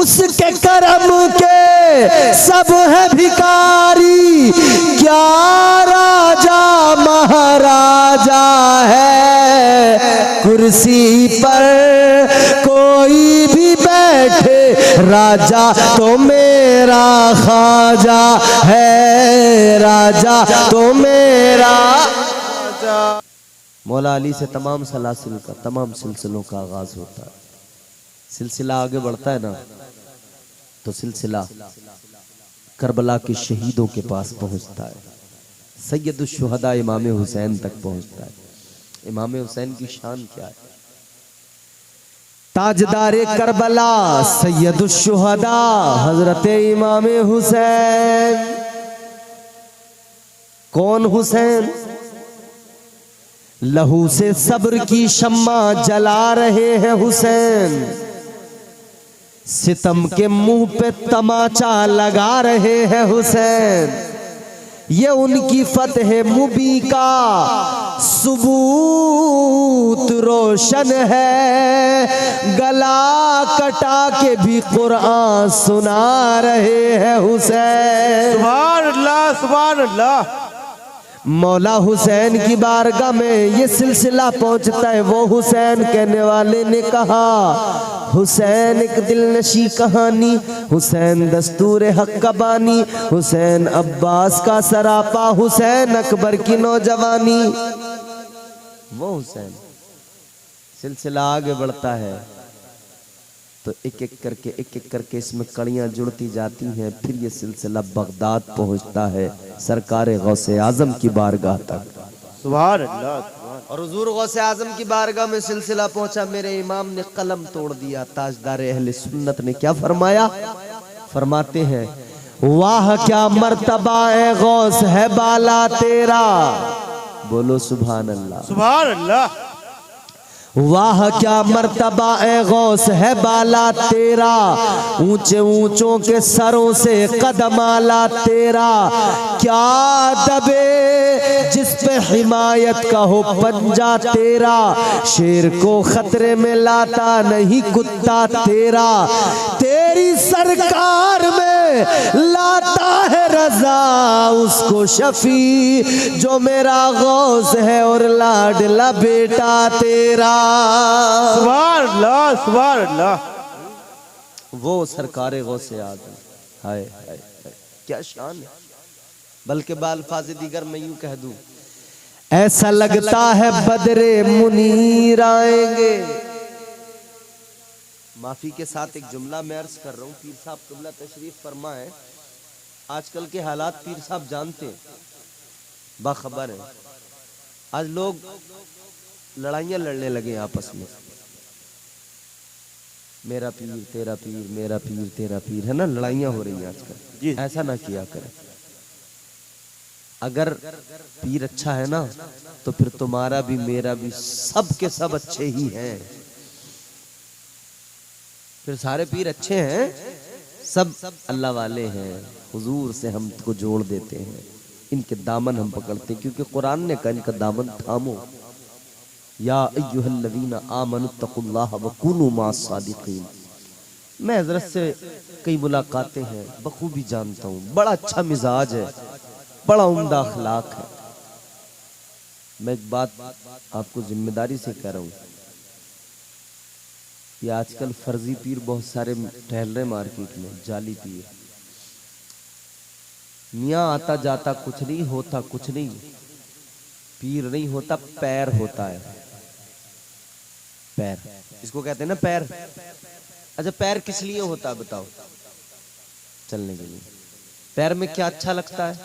उसके करम के सब है भिखारी, क्या राजा महाराजा है। कुर्सी पर कोई भी बैठे, राजा तो मेरा ख्वाजा है, राजा तो मेरा ख्वाजा। मौला अली से तमाम सलासिल का, तमाम सिलसिलों का आगाज होता है। सिलसिला आगे बढ़ता है ना, तो सिलसिला करबला के शहीदों के पास पहुंचता है, सैयदुश शुहदा इमाम हुसैन तक पहुंचता है। इमाम हुसैन की शान क्या है? ताजदारे करबला सैयदुश शुहदा हजरत इमाम हुसैन। कौन हुसैन? लहू से सब्र की शम्मा जला रहे हैं हुसैन, सितम के मुंह पे तमाचा लगा रहे हैं हुसैन। ये उनकी फतह मुबी का सुबूत रोशन है, गला कटा के भी कुरान सुना रहे हैं हुसैन। सुभान अल्लाह, सुभान अल्लाह। मौला हुसैन की बारगाह में ये सिलसिला पहुंचता है। वो हुसैन कहने वाले ने कहा, हुसैन एक दिलनशी कहानी, हुसैन दस्तूर हक का बानी, हुसैन अब्बास का सरापा, हुसैन अकबर की नौजवानी। वो हुसैन। सिलसिला आगे बढ़ता है तो एक एक करके इसमें कड़ियां जुड़ती जाती हैं। फिर ये सिलसिला बगदाद पहुंचता है, सरकार गौसे आजम की बारगाह तक। सुभान अल्लाह। और हुजूर गौसे आजम की बारगाह में सिलसिला पहुंचा। मेरे इमाम ने कलम तोड़ दिया। ताजदार अहले सुन्नत ने क्या फरमाया? फरमाते हैं, वाह क्या मर्तबा है गौस है बाला तेरा। बोलो सुभान अल्लाह, सुभान अल्लाह। वाह क्या मर्तबा ए गौस है बाला तेरा, ऊंचे ऊंचों के सरों से कदम आला तेरा। क्या दबे जिस पे हिमायत का हो पंजा तेरा, शेर को खतरे में लाता नहीं कुत्ता तेरा। तेरी सरकार में लाता है रजा उसको शफी, जो मेरा गौस है और लाडला बेटा तेरा। सुभान अल्लाह, सुभान अल्लाह। वो सरकार गौसे आजम, हाय हाय क्या शान है। बल्कि बाल्फाज़ दीगर मैं यूं कह दूं, ऐसा लगता है बदरे मुनीर आएंगे। माफी के साथ एक जुमला मैं अर्ज कर रहा हूँ। पीर साहब क़िबला तशरीफ फरमा है। आजकल के हालात पीर साहब जानते हैं, बाखबर है। आज लोग लड़ाइयां लड़ने लगे आपस में, मेरा पीर तेरा पीर, मेरा पीर तेरा पीर, है ना। लड़ाइयां हो रही हैं आजकल। ऐसा ना किया करें। अगर पीर अच्छा है ना, तो फिर तुम्हारा भी मेरा भी सब के सब अच्छे ही हैं। फिर सारे पीर अच्छे हैं, सब अल्लाह वाले हैं। हुजूर से हमको जोड़ देते हैं, इनके दामन हम पकड़ते हैं, क्योंकि कुरान ने कहा इनका दामन थामो। या अय्युहल्लज़ीना आमनुत्तकुल्लाह वकुनू मास्सादिकीन। मैं हजरत से कई मुलाकातें हैं, बखूबी जानता हूँ। बड़ा अच्छा मिजाज है, बड़ा उम्दा अखलाक है। मैं एक बात आपको जिम्मेदारी से कह रहा हूँ कि आजकल फर्जी पीर बहुत सारे टहल रहे मार्केट में, जाली पीर। मियाँ आता जाता कुछ नहीं होता, कुछ नहीं। पीर नहीं होता, पैर होता है। पैर, इसको कहते हैं ना पैर। अच्छा, पैर किस लिए होता है बताओ? चलने के लिए। पैर में क्या अच्छा लगता है?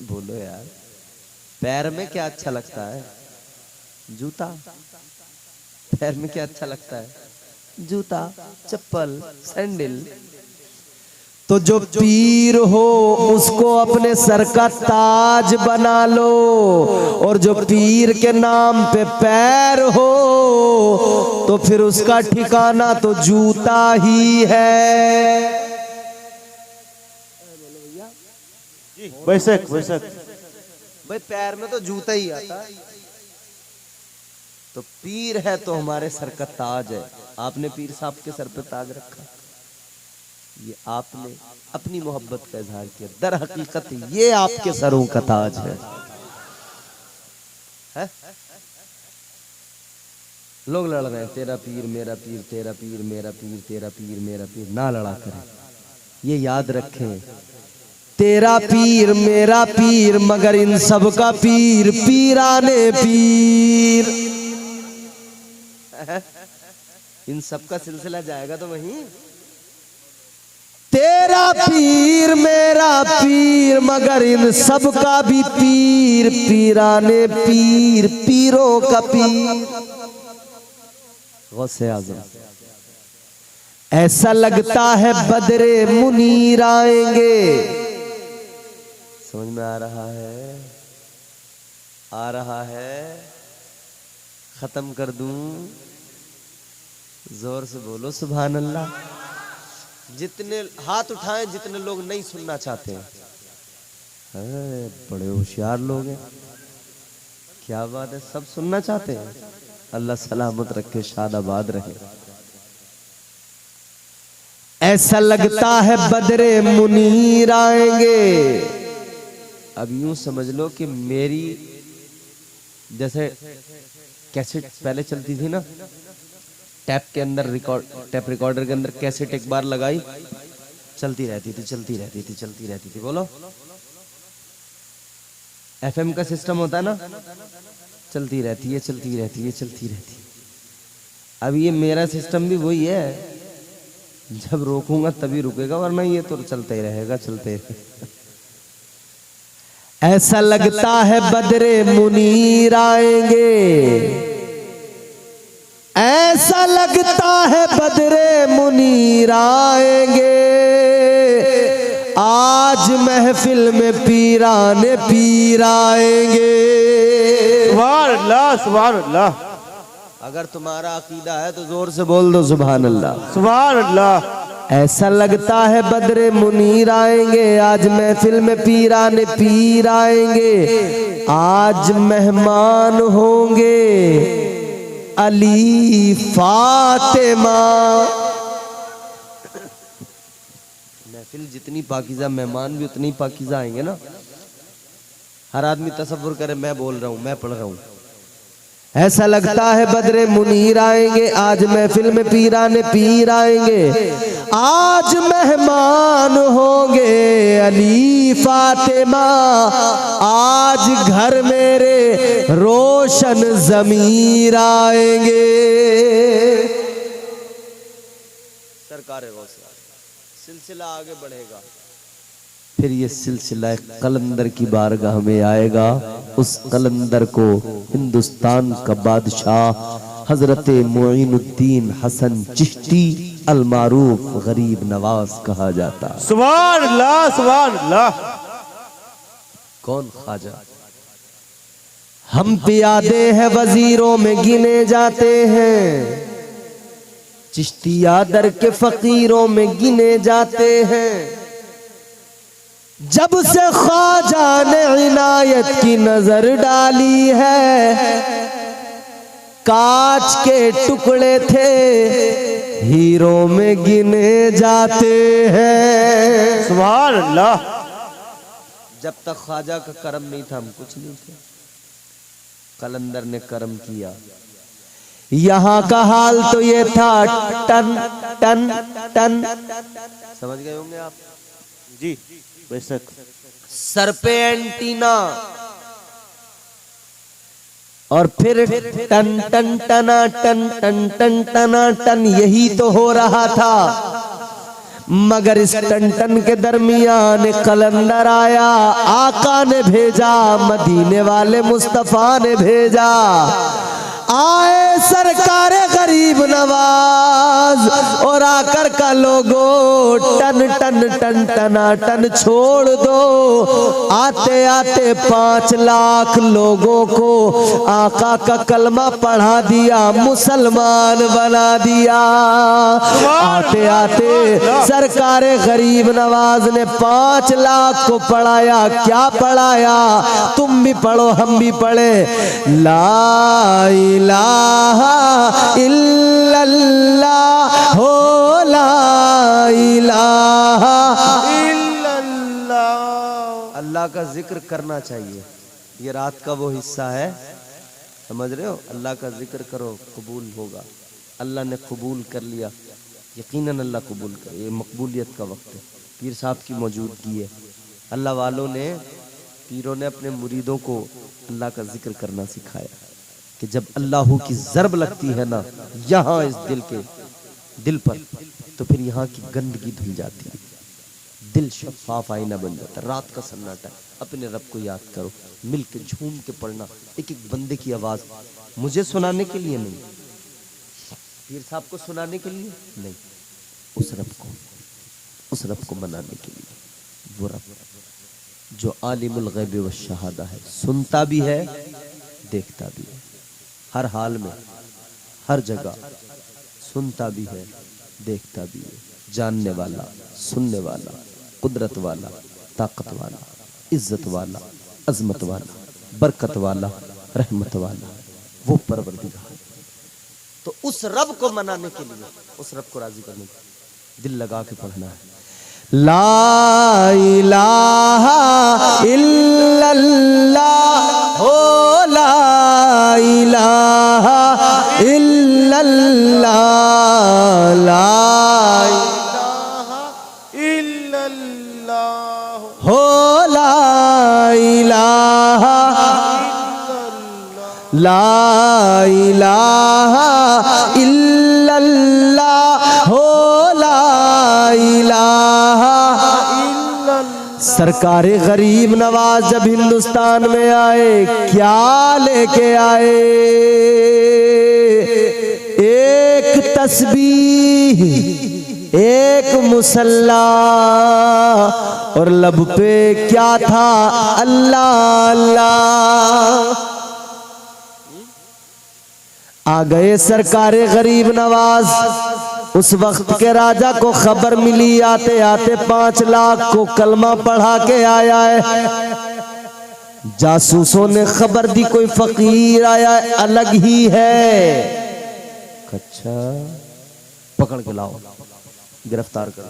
बोलो यार, पैर में क्या अच्छा लगता है? जूता। पैर में क्या अच्छा लगता है? जूता, चप्पल, सैंडल। तो जो पीर हो उसको अपने सर का ताज बना लो, और जो पीर के नाम पे पैर हो तो फिर उसका ठिकाना तो जूता ही है। बेशक बेशक भाई, पैर में तो जूता ही आता है। तो पीर है तो हमारे सर का ताज है। आपने पीर साहब के सर पे ताज रखा, ये आपने अपनी मोहब्बत का इजहार किया। दर हकीकत ये आपके सरों का ताज है? लोग लड़ रहे हैं तेरा पीर मेरा पीर, तेरा पीर मेरा पीर, तेरा पीर मेरा पीर। ना लड़ा करें, ये याद रखें, तेरा पीर मेरा पीर मगर इन सब का पीर पीराने पीर। इन सब का सिलसिला जाएगा तो वहीं। तेरा पीर मेरा पीर मगर इन सब का भी पीर पीराने पीर, पीरों का पीर। गौसे आज़म, ऐसा लगता है बदरे मुनीर आएंगे। समझ में आ रहा है? आ रहा है? खत्म कर दूं? जोर से बोलो सुभान अल्लाह। जितने हाथ उठाएं जितने लोग नहीं सुनना चाहते हैं। बड़े होशियार लोग हैं, क्या बात है, सब सुनना चाहते हैं। अल्लाह सलामत रखे, शादाबाद रहे। ऐसा लगता है बदरे मुनीर आएंगे। अब यूं समझ लो कि मेरी जैसे कैसेट पहले चलती थी ना, टैप के अंदर टैप रिकॉर्डर के अंदर कैसेट एक बार लगाई, चलती रहती थी चलती रहती थी चलती रहती थी। बोलो, एफएम का सिस्टम होता है ना, चलती रहती है चलती रहती है चलती रहती है। अब ये मेरा सिस्टम भी वही है, जब रोकूंगा तभी रुकेगा, वरना ये तो चलते ही रहेगा चलते ही रहेगा। ऐसा लगता है बदरे मुनीर आएंगे, ऐसा लगता है बदरे मुनीर आएंगे। आज महफिल में पीराने पीर आएंगे। सुभान अल्लाह सुभान अल्लाह। अगर तुम्हारा अकीदा है तो जोर से बोल दो सुभान अल्लाह। सुभान अल्लाह। ऐसा लगता है बदरे मुनीर आएंगे, आज महफिल में पीराने पीर आएंगे। आज मेहमान होंगे अली फातिमा। महफिल जितनी पाकीज़ा, मेहमान भी उतनी पाकीज़ा आएंगे ना। हर आदमी तसव्वुर करे मैं बोल रहा हूँ, मैं पढ़ रहा हूँ। ऐसा लगता है बदरे मुनीर आएंगे, आज महफिल में पीराने पीर आएंगे। आज मेहमान होंगे अली फातिमा, आज घर मेरे रोशन ज़मीर आएंगे। सरकार सिलसिला आगे बढ़ेगा, फिर ये सिलसिला कलंदर की बारगाह में आएगा। उस कलंदर को हिंदुस्तान का बादशाह हजरत मोइनुद्दीन हसन चिश्ती अलमारूफ गरीब नवाज कहा जाता। सुभान अल्लाह सुभान अल्लाह। कौन ख्वाजा? हम प्यादे हैं वजीरों में गिने जाते हैं, चिश्तिया दर के फकीरों में गिने जाते हैं। जब से ख्वाजा ने इनायत की नजर डाली है, कांच के टुकड़े थे हीरो में गिने जाते हैं। सुभान अल्लाह। जब तक ख्वाजा का करम नहीं था हम कुछ नहीं थे, कलंदर ने करम किया। यहाँ का हाल तो ये था टन टन टन, समझ गए होंगे आप जी बेशक। सर पे एंटीना और फिर टन टन टना टन टन टन टना टन, यही तो हो रहा था। मगर इस टन टन के दरमियान कलंदर आया, आका ने भेजा, मदीने वाले मुस्तफा ने भेजा। आए सरकार गरीब नवाज और आकर का लोगो टन टन टन टना टन छोड़ दो। आते आते 5 लाख लोगों को आका का कलमा पढ़ा दिया, मुसलमान बना दिया। आते आते सरकार गरीब नवाज ने 5 लाख को पढ़ाया। क्या पढ़ाया? तुम भी पढ़ो हम भी पढ़े। ला इलाहा इल्लल्लाह हो ला इलाहा इल्लल्लाह। अल्लाह का जिक्र करना चाहिए। ये रात का वो हिस्सा है, समझ रहे हो? अल्लाह का जिक्र करो, कबूल होगा। अल्लाह ने कबूल कर लिया, यकीनन अल्लाह कबूल करे। ये मकबूलियत का वक्त है, पीर साहब की मौजूदगी है। अल्लाह वालों ने, पीरों ने अपने मुरीदों को अल्लाह का जिक्र करना सिखाया कि जब अल्लाह की ज़रब लगती है ना यहाँ इस दिल पर, तो फिर यहाँ की गंदगी धुल जाती है, दिल शफाफ आईना बन जाता है। रात का सन्नाटा, अपने रब को याद करो, मिल के झूम के पढ़ना। एक एक बंदे की आवाज़, मुझे सुनाने के लिए नहीं, पीर साहब को सुनाने के लिए नहीं, उस रब को मनाने के लिए। वो रब जो आलिमुल गैब व शहादा है, सुनता भी है, देखता भी है, हर हाल में, हर जगह सुनता भी है, देखता भी है, जानने वाला, सुनने वाला, कुदरत वाला, ताकत वाला, इज्जत वाला, अजमत वाला, बरकत वाला, रहमत वाला, वो परवरदिगार। तो उस रब को मनाने के लिए, उस रब को राजी करने के लिए दिल लगा के पढ़ना है। ला इलाहा इल्लल्लाह हो ला इलाहा इल्लल्लाह ला इलाहा इल्लल्लाह हो ला इलाहा ला इलाहा इल्लल्लाह हो ला इलाहा। सरकार गरीब नवाज जब हिंदुस्तान में आए, क्या लेके आए? एक तस्बीह, एक मुसल्ला, और लब पे क्या था? अल्लाह अल्लाह। आ गए सरकार गरीब नवाज। उस वक्त के राजा को खबर मिली, आते आते 5 लाख को कलमा पढ़ा के आया है। जासूसों ने खबर दी कोई फकीर आया है, अलग ही है। अच्छा, पकड़ के लाओ, गिरफ्तार कर लो।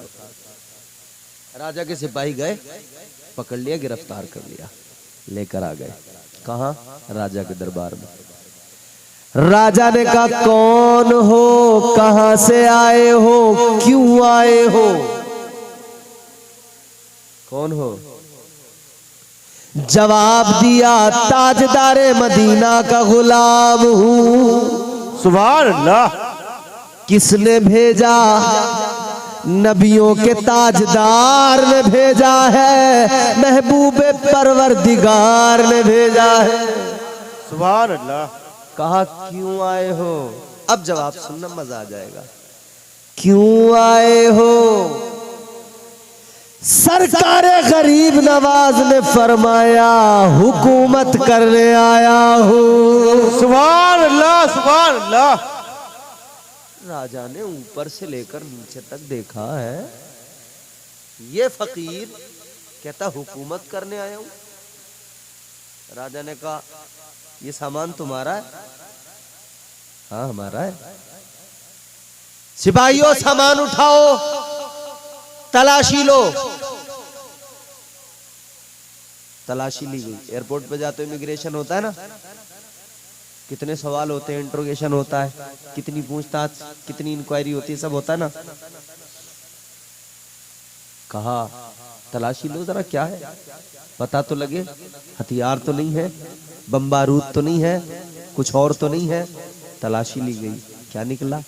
राजा के सिपाही गए, पकड़ लिया, गिरफ्तार कर लिया, लेकर आ गए। कहाँ? राजा के दरबार में। राजा ने कहा, कौन हो, कहां से आए हो, क्यों आए हो? कौन हो? जवाब दिया, ताजदारे मदीना का गुलाम हूं। सुभान अल्लाह। किसने भेजा? नबियों के ताजदार ने भेजा है, महबूबे परवरदिगार ने भेजा है। सुभान अल्लाह। कहा, क्यों आए हो? अब जवाब सुनना, मजा आ जाएगा। क्यों आए हो? सरकार गरीब नवाज ने फरमाया, हुकूमत करने आया हूं। सुभान अल्लाह, सुभान अल्लाह। राजा ने ऊपर से लेकर नीचे तक देखा है, ये फकीर कहता हुकूमत करने आया हूं। राजा ने कहा, ये सामान तुम्हारा है? हाँ, हमारा है। सिपाहियों, सामान उठाओ, तलाशी लो। तलाशी ली गई। एयरपोर्ट पे जाते इमिग्रेशन होता है ना, कितने सवाल होते हैं, इंट्रोगेशन होता है, कितनी पूछताछ, कितनी इंक्वायरी होती है, सब होता है ना। कहा, तलाशी लो जरा, क्या है पता तो लगे, हथियार तो नहीं है, बम बारूद तो नहीं है, कुछ और तो नहीं है। तलाशी ली गई, क्या निकला?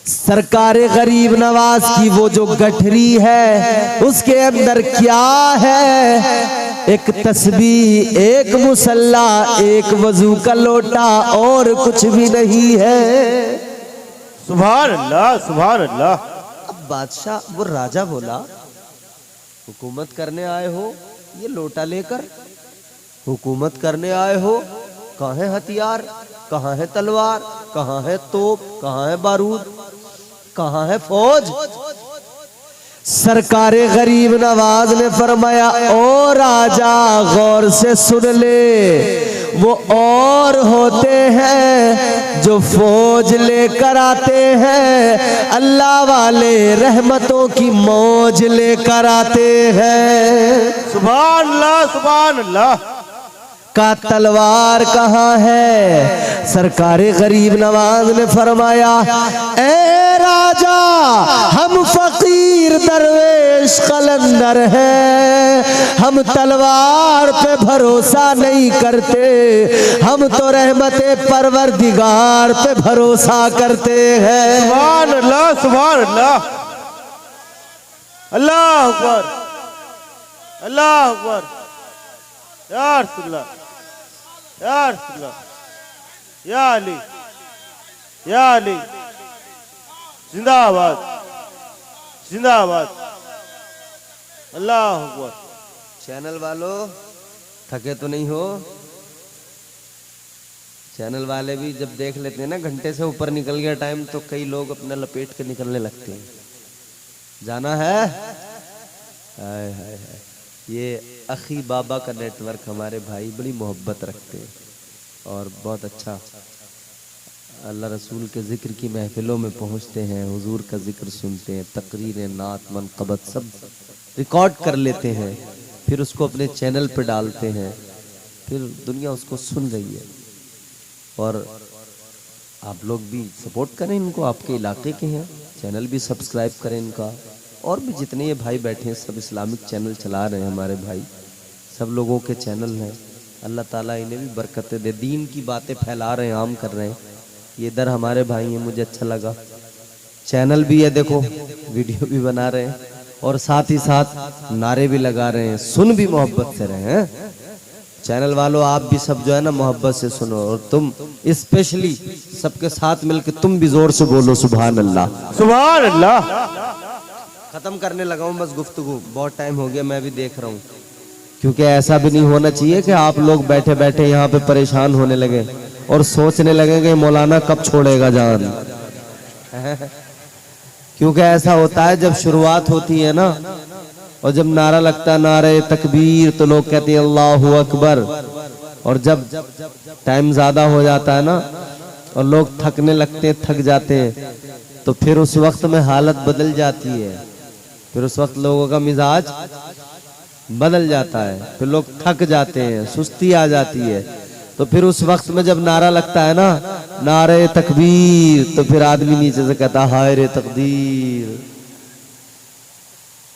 सरकार गरीब नवाज की वो जो गठरी है, उसके अंदर क्या है? एक तस्बीह, एक मुसल्ला, एक वजू का लोटा, और कुछ भी नहीं है। सुभान अल्लाह, सुभान अल्लाह। अब बादशाह, वो राजा बोला, हुकूमत करने आए हो ये लोटा लेकर? हुकूमत करने आए हो, कहाँ है हथियार, कहाँ है तलवार, कहाँ है तोप, कहाँ है बारूद, कहाँ है फौज? सरकार गरीब नवाज ने फरमाया, ओ राजा, गौर से सुन ले, वो और होते हैं जो फौज लेकर आते हैं, अल्लाह वाले रहमतों की मौज लेकर आते हैं। सुभान अल्लाह, सुभान अल्लाह। का तलवार कहाँ है? सरकारे गरीब नवाज ने फरमाया, ए राजा, हम फकीर दरवेश कलंदर हैं, हम तलवार पे भरोसा नहीं करते, हम तो रहमते परवरदिगार पे भरोसा करते हैं। सुभान अल्लाह, सुभान अल्लाह। अल्लाह अकबर, अल्लाह अकबर। या रसूलल्लाह, या रसूलल्लाह, या अली, या अली। जिंदाबाद, जिंदाबाद। अल्लाह अकबर। चैनल वालों, थके तो नहीं हो? चैनल वाले भी जब देख लेते हैं ना घंटे से ऊपर निकल गया टाइम, तो कई लोग अपना लपेट के निकलने लगते हैं। जाना है? हाय हाय हाय। ये अखी बाबा का नेटवर्क, हमारे भाई बड़ी मोहब्बत रखते हैं और बहुत अच्छा अल्लाह रसूल के ज़िक्र की महफिलों में पहुंचते हैं, हुजूर का ज़िक्र सुनते हैं, तकरीरें, नात, मनक़बत सब रिकॉर्ड कर लेते हैं, फिर उसको अपने चैनल पे डालते हैं, फिर दुनिया उसको सुन रही है। और आप लोग भी सपोर्ट करें इनको, आपके इलाके के हैं, चैनल भी सब्सक्राइब करें इनका। और भी जितने ये भाई बैठे हैं सब इस्लामिक चैनल चला रहे हैं, हमारे भाई सब लोगों के चैनल हैं। अल्लाह ताला इन्हें भी बरकतें दे, दीन की बातें फैला रहे हैं, आम कर रहे हैं। ये इधर हमारे भाई हैं, मुझे अच्छा लगा। चैनल भी है, देखो वीडियो भी बना रहे हैं और साथ ही साथ नारे भी लगा रहे हैं, सुन भी मोहब्बत से रहे हैं। चैनल वालों, आप भी सब जो है ना मोहब्बत से सुनो, और तुम स्पेशली सबके साथ मिलकर तुम भी जोर से बोलो सुभान अल्लाह, सुभान अल्लाह। खत्म करने लगा हूँ बस गुफ्तगू, बहुत टाइम हो गया, मैं भी देख रहा हूँ। क्योंकि ऐसा भी नहीं होना चाहिए कि आप लोग बैठे बैठे यहाँ पे परेशान होने लगे और सोचने लगे कि मौलाना कब छोड़ेगा जान। क्योंकि ऐसा होता है जब शुरुआत होती है ना, और जब नारा लगता है नारे तकबीर, तो लोग कहते हैं अल्लाहु अकबर, और जब टाइम ज्यादा हो जाता है ना और लोग थकने लगते हैं, थक जाते हैं, तो फिर उस वक्त में हालत बदल जाती है, फिर उस वक्त लोगों का मिजाज बदल जाता है, फिर लोग थक जाते हैं, सुस्ती आ जाती है। तो फिर उस वक्त में जब नारा लगता है ना, नारे तकबीर, तो फिर आदमी नीचे से कहता हाय रे तकदीर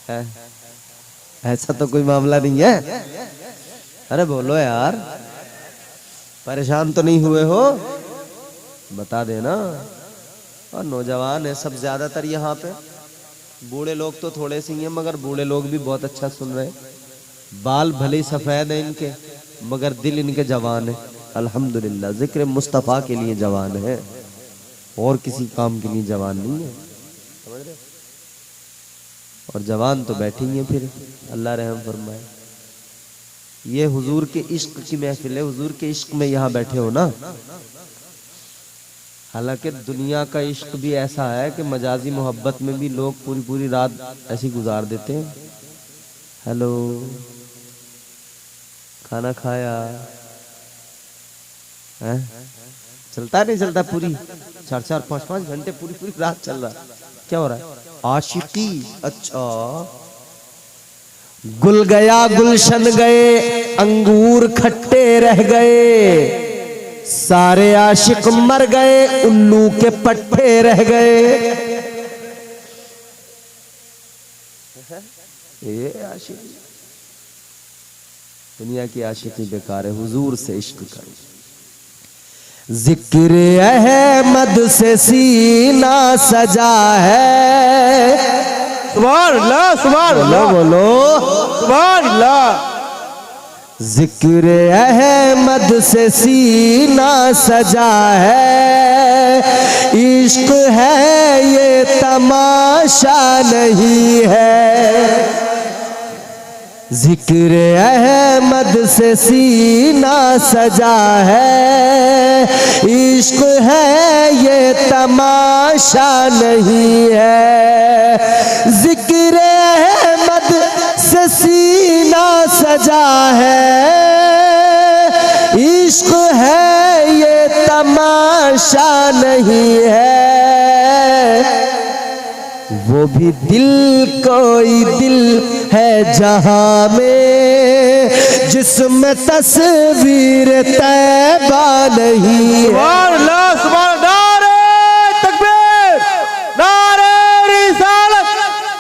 है। ऐसा तो कोई मामला नहीं है। अरे बोलो यार, परेशान तो नहीं हुए हो? बता देना। और नौजवान है सब ज्यादातर यहाँ पे, बूढ़े लोग तो थोड़े से ही हैं, मगर बूढ़े लोग भी बहुत अच्छा सुन रहे हैं। बाल भले ही सफेद है इनके, मगर दिल इनके जवान है। अल्हम्दुलिल्लाह, जिक्र मुस्तफ़ा के लिए जवान है, और किसी काम के लिए जवान नहीं है, समझ रहे? और जवान तो बैठेंगे, फिर अल्लाह रहम फरमाए। ये हुजूर के इश्क की महफिल है, हुजूर के इश्क में यहाँ बैठे हो ना। हालांकि दुनिया का इश्क भी ऐसा है कि मजाजी मोहब्बत में भी लोग पूरी पूरी रात ऐसी गुजार देते हैं। हेलो, खाना खाया है? चलता नहीं चलता, पूरी 4-4, 5-5 घंटे पूरी पूरी रात चल रहा। क्या हो रहा है? आशिकी। अच्छा, गुल गया गुलशन गए, अंगूर खट्टे रह गए, सारे आशिक मर गए, उल्लू के पट्टे रह गए। ये आशिकी, दुनिया की आशिकी बेकार है, हुजूर से इश्क करो। जिक्र अहमद से सीना सजा है। सुभान अल्लाह, सुभान अल्लाह, बोलो सुभान अल्लाह। जिक्र अहमद से सीना सजा है, इश्क है ये तमाशा नहीं है। जिक्र अहमद से सीना सजा है, इश्क है ये तमाशा नहीं है। जिक्र अहमद से सीना सजा है, इश्क तमाशा नहीं है। वो भी दिल कोई दिल है जहां में, जिसमें तस्वीर तैबा नहीं है। सुभान अल्लाह, सुभान नारे तकबीर, नारे रिसालत,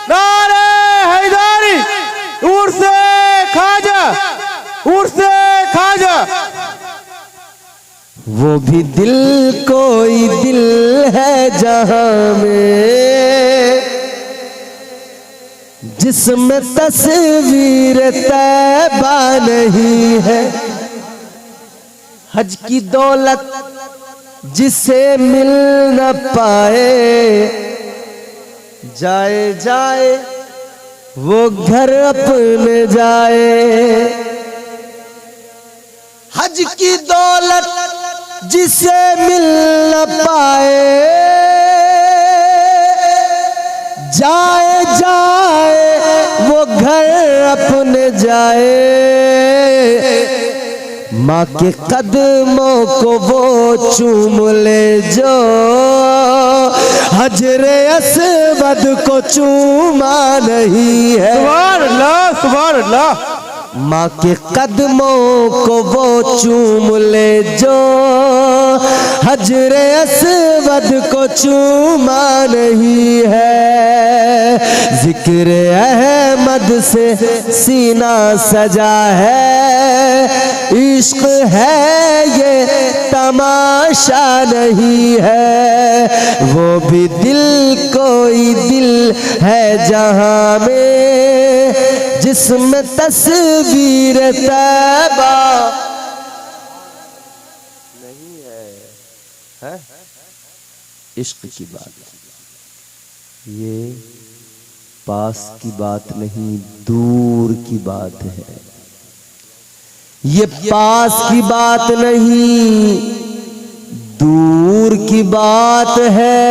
नारे हैदरी, उर्स ख्वाजा, उर्स ख्वाजा। वो भी दिल कोई दिल है जहां में, जिसमें तस्वीर तैबा नहीं है। हज की दौलत जिसे मिल न पाए, जाए जाए वो घर अपने जाए। हज की दौलत जिसे मिल न पाए, जाए जाए वो घर अपने जाए। माँ के कदमों को वो चूम ले जो हजरे अस्वद को चूमा नहीं है। सुभान अल्लाह, सुभान अल्लाह। माँ के कदमों को वो चूम ले जो हजरे अस्वद को चूमा नहीं है। जिक्र अहमद से सीना सजा है, इश्क है ये तमाशा नहीं है। वो भी दिल कोई दिल है जहां में, जिसमें तस्वीर तैबा नहीं है। इश्क की बात ये पास की बात नहीं, दूर की बात है। ये पास की बात नहीं, दूर की बात है।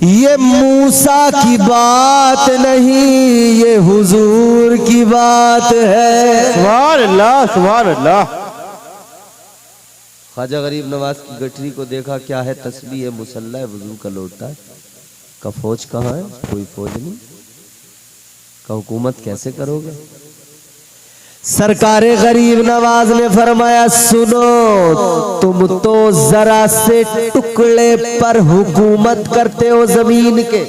ये मूसा की बात नहीं, ये हुजूर की बात है। सुभान अल्लाह, सुभान अल्लाह। ख्वाजा गरीब नवाज की गठरी को देखा, क्या है? तस्बीह है, मुसल्ला है, वजू का लोटा है। का फौज कहाँ है? कोई फौज नहीं। का हुकूमत कैसे करोगे? सरकारे गरीब नवाज ने फरमाया, सुनो, तुम तो जरा से टुकड़े पर हुकूमत करते हो जमीन के,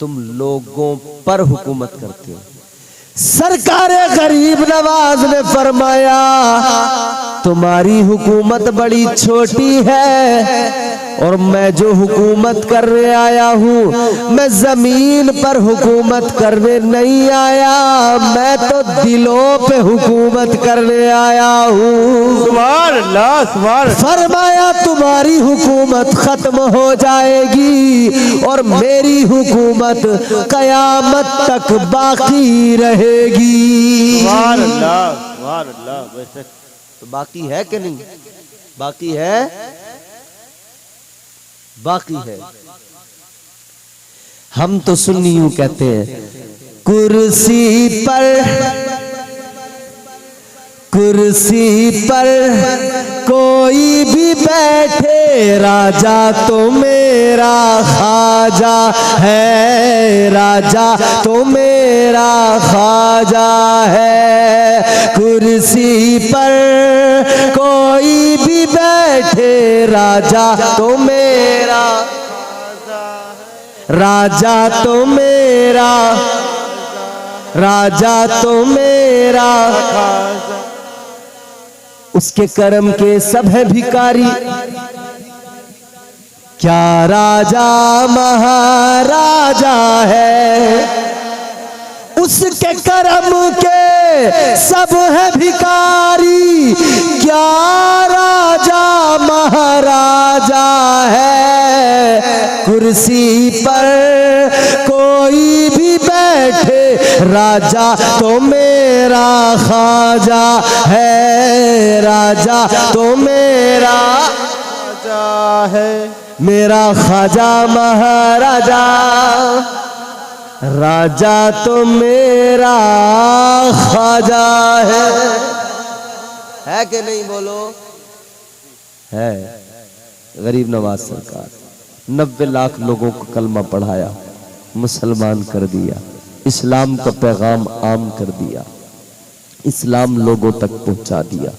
तुम लोगों पर हुकूमत करते हो। सरकारे गरीब नवाज ने फरमाया, तुम्हारी हुकूमत बड़ी छोटी है और मैं जो हुकूमत करने आया हूँ, मैं जमीन पर हुकूमत करने नहीं आया, मैं तो दिलों पे हुकूमत करने आया हूँ। सुभान अल्लाह, सुभान अल्लाह। फरमाया, तुम्हारी हुकूमत खत्म हो जाएगी और मेरी हुकूमत कयामत तक बाकी रहेगी। सुभान अल्लाह, सुभान अल्लाह। वैसे तो बाकी है कि नहीं? बाकी है, बाकी है। हम तो सुन्नी यूं कहते हैं, कुर्सी पर कोई भी बैठे, राजा तो मेरा ख्वाजा है, राजा तो मेरा ख्वाजा है। कुर्सी पर कोई भी बैठे, राजा तो मेरा, राजा तो मेरा, राजा तो मेरा। उसके कर्म के सब है भिखारी, क्या राजा महाराजा है। उसके कर्म के सब है भिखारी, क्या राजा महाराजा है। कुर्सी पर कोई भी बैठे, राजा तो मेरा ख्वाजा है, राजा तो मेरा ख्वाजा है, मेरा ख्वाजा महाराजा। राजा तो मेरा ख्वाजा है कि नहीं बोलो? है। गरीब नवाज सरकार 90 लाख लोगों को कलमा पढ़ाया, मुसलमान कर दिया, इस्लाम का पैगाम आम कर दिया, इस्लाम लोगों तक पहुंचा दिया,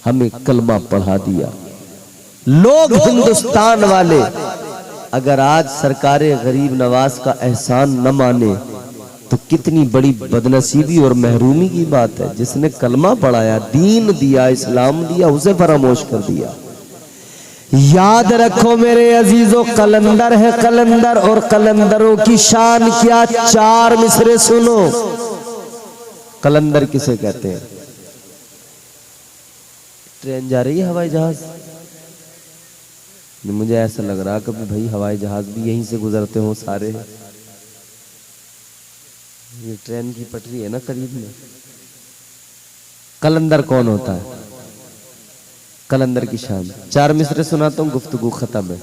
हमें कलमा पढ़ा दिया। लोग हिंदुस्तान वाले अगर आज सरकार गरीब नवाज का एहसान न माने तो कितनी बड़ी बदनसीबी और महरूमी की बात है। जिसने कलमा पढ़ाया, दीन दिया, इस्लाम दिया, उसे फरामोश कर दिया। याद रखो मेरे अजीजों, कलंदर है कलंदर, और कलंदरों की शान क्या। 4 मिसरे सुनो। कलंदर किसे कहते हैं? ट्रेन जा रही है, हवाई जहाज? मुझे ऐसा लग रहा कभी भाई हवाई जहाज भी यहीं से गुजरते हो सारे। ये ट्रेन की पटरी है ना करीब में। कलंदर कौन होता है? कलंदर की शान। 4 मिसरे सुनाता हूँ, गुफ्तगू खत्म है,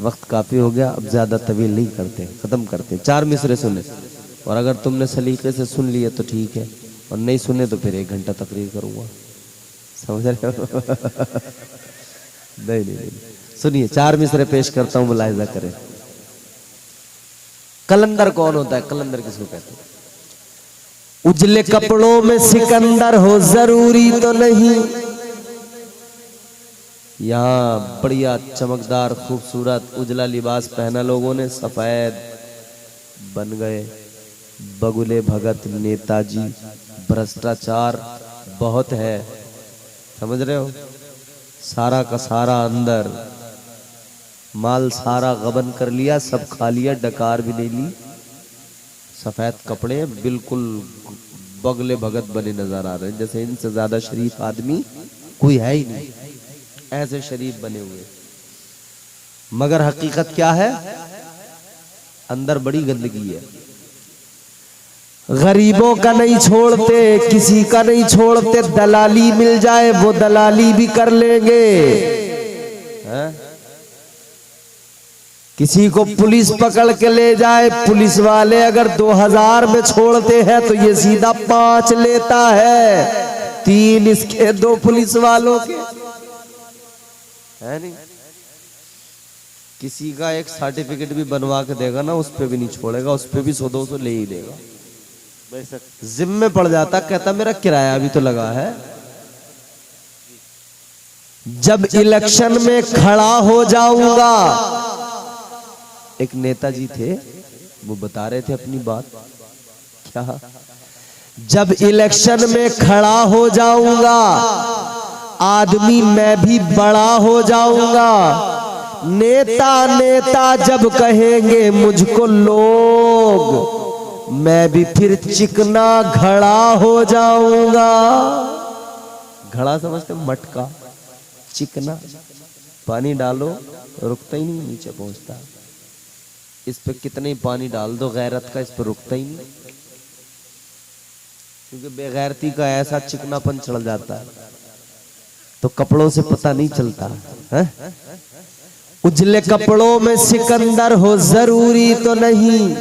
वक्त काफी हो गया, अब ज्यादा तवील नहीं करते, खत्म करते। 4 मिसरे सुने, और अगर तुमने सलीके से सुन लिए तो ठीक है, और नहीं सुने तो फिर 1 घंटा तकरीर करूंगा। समझ रहे हो? नहीं। सुनिए, 4 मिसरे पेश करता हूं, मुलाहिजा करें। कलंदर कौन होता है? कलंदर किसको कहते हैं? उजले कपड़ों में सिकंदर हो जरूरी तो नहीं। यहाँ बढ़िया चमकदार खूबसूरत उजला लिबास पहना लोगों ने, सफेद बन गए, बगुले भगत नेताजी। भ्रष्टाचार बहुत है, समझ रहे हो? सारा का सारा अंदर, माल सारा गबन कर लिया, सब खा लिया, डकार भी नहीं ली। सफेद कपड़े, बिल्कुल बगले भगत बने नजर आ रहे हैं, जैसे इनसे ज्यादा शरीफ आदमी कोई है ही नहीं। ऐसे शरीफ बने हुए, मगर हकीकत क्या है? अंदर बड़ी गंदगी है। गरीबों का नहीं छोड़ते, किसी का नहीं छोड़ते। दलाली मिल जाए वो दलाली भी कर लेंगे। किसी को पुलिस पकड़ के ले जाए, पुलिस वाले अगर 2000 में छोड़ते हैं तो ये सीधा 5 लेता है। 3 इसके, 2 पुलिस वालों के, है नहीं? किसी का एक सर्टिफिकेट भी बनवा के देगा ना, उस पे भी नहीं छोड़ेगा, उस पे भी 100-200 ले ही देगा। जिम्मे पड़ जाता, कहता मेरा किराया भी तो लगा है। जब इलेक्शन में खड़ा हो जाऊंगा, एक नेताजी थे, वो बता रहे थे अपनी बात। क्या? जब इलेक्शन में खड़ा हो जाऊंगा, आदमी मैं भी बड़ा हो जाऊंगा। नेता नेता जब कहेंगे मुझको लोग, मैं भी फिर चिकना घड़ा हो जाऊंगा। घड़ा समझते? मटका, चिकना, पानी डालो रुकता ही नहीं, नीचे पहुंचता। इस पे कितने ही पानी डाल दो गैरत का, इस पे रुकता ही नहीं, क्योंकि बेगैरती का ऐसा चिकनापन चढ़ जाता है, तो कपड़ों से पता नहीं चलता है? उजले कपड़ों में सिकंदर हो जरूरी तो नहीं,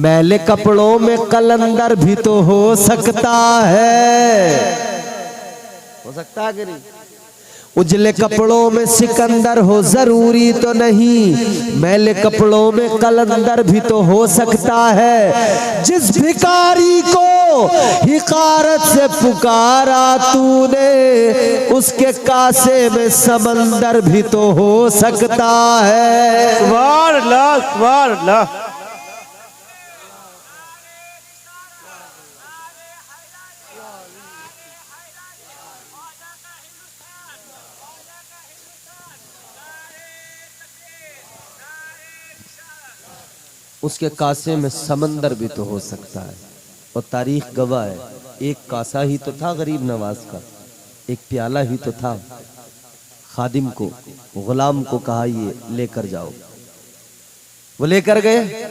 मैले कपड़ों में कलंदर भी तो हो सकता है। हो सकता है कि नहीं? उजले कपड़ों में सिकंदर हो जरूरी तो नहीं, मैले कपड़ों में कलंदर भी तो हो सकता है। जिस भिखारी को हिकारत से पुकारा तूने, उसके कासे में समंदर भी तो हो सकता है। सुभान अल्लाह, सुभान अल्लाह। उसके कासे में समंदर भी तो हो सकता है। और तारीख गवाह है, एक कासा ही तो था गरीब नवाज का, एक प्याला ही तो था। खादिम को, गुलाम को कहा ये लेकर जाओ, वो लेकर गए।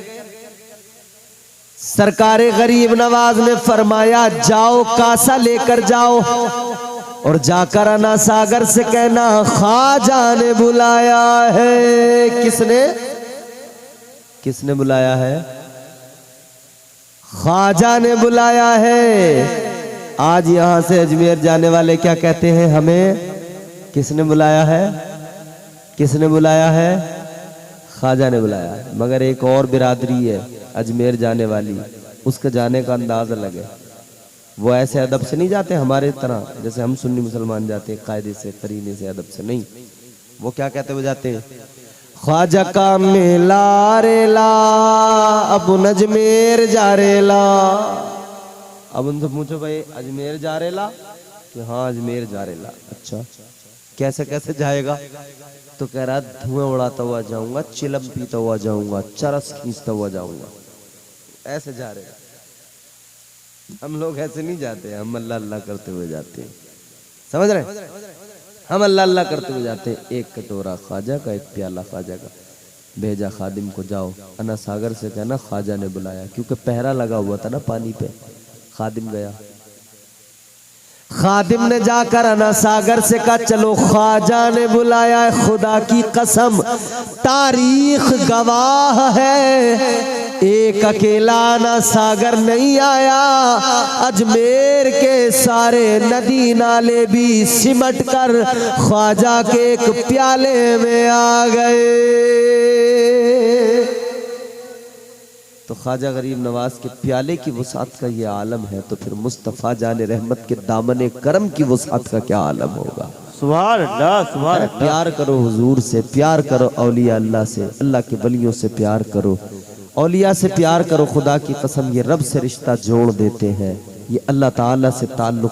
सरकारे गरीब नवाज ने फरमाया जाओ कासा लेकर जाओ, और जाकर अना सागर से कहना ख्वाजा ने बुलाया है। किसने? किसने बुलाया है? ख्वाजा ने बुलाया है। आज यहां से अजमेर जाने वाले क्या कहते हैं, हमें किसने बुलाया है? किसने बुलाया है? ख्वाजा ने बुलाया है। मगर एक और बिरादरी है अजमेर जाने वाली, उसका जाने का अंदाज अलग है। वो ऐसे अदब से नहीं जाते हमारे तरह, जैसे हम सुन्नी मुसलमान जाते हैं कायदे से, करीने से, अदब से नहीं। वो क्या कहते हुए जाते हैं, ख्वाजा का मेला रेला अब अजमेर जा रेला। अब उनसे पूछो भाई अजमेर जा रेला, कि हाँ अजमेर जा रेला। अच्छा कैसे कैसे जाएगा? तो कह रहा धुआं उड़ाता हुआ जाऊंगा, चिलम पीता हुआ जाऊंगा, चरस खींचता हुआ जाऊंगा, ऐसे जा रहे। हम लोग ऐसे नहीं जाते, हम अल्लाह अल्लाह करते हुए जाते हैं। समझ रहे? हम अल्लाह अल्लाह करते हुए जाते हैं। एक कटोरा ख्वाजा का, एक प्याला ख्वाजा का। भेजा खादिम को, जाओ अना सागर से कहना ख्वाजा ने बुलाया, क्योंकि पहरा लगा हुआ था ना पानी पे। खादिम गया, खादिम ने जाकर अना सागर से कहा चलो ख्वाजा ने बुलाया है। खुदा की कसम तारीख गवाह है, एक अकेला अना सागर नहीं आया, अजमेर के सारे नदी नाले भी सिमट कर ख्वाजा के एक प्याले में आ गए। तो ख्वाजा गरीब नवाज के प्याले की वसात का ये आलम है, तो फिर मुस्तफ़ा जाने रहमत के दामने करम की वसात का क्या आलम होगा। सुभान अल्लाह, सुभान अल्लाह। प्यार करो हुजूर से, प्यार करो औलिया अल्लाह से, अल्लाह के वलियों से प्यार करो, औलिया से प्यार करो। खुदा की कसम ये रब से रिश्ता जोड़ देते हैं, ये अल्लाह ताला से ताल्लुक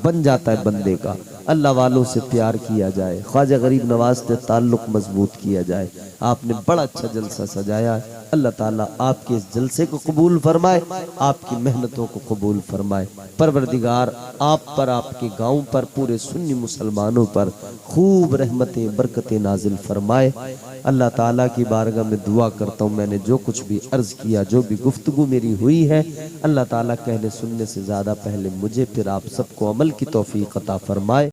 बन जाता है बंदे का। अल्लाह वालों से प्यार किया जाए, ख्वाजा गरीब नवाज से ताल्लुक मजबूत किया जाए। आपने बड़ा अच्छा जलसा सजाया, अल्लाह ताला आपके इस जलसे को कबूल फरमाए, आपकी मेहनतों को कबूल फरमाए। परवरदिगार आप पर, आपके गांव पर, पूरे सुन्नी मुसलमानों पर खूब रहमतें बरकतें नाजिल फरमाए। अल्लाह ताला की बारगाह में दुआ करता हूँ, मैंने जो कुछ भी अर्ज किया, जो भी गुफ्तगू मेरी हुई है, अल्लाह ताला कहने सुनने से ज़्यादा पहले मुझे फिर आप सबको अमल की तौफीक अता फरमाए।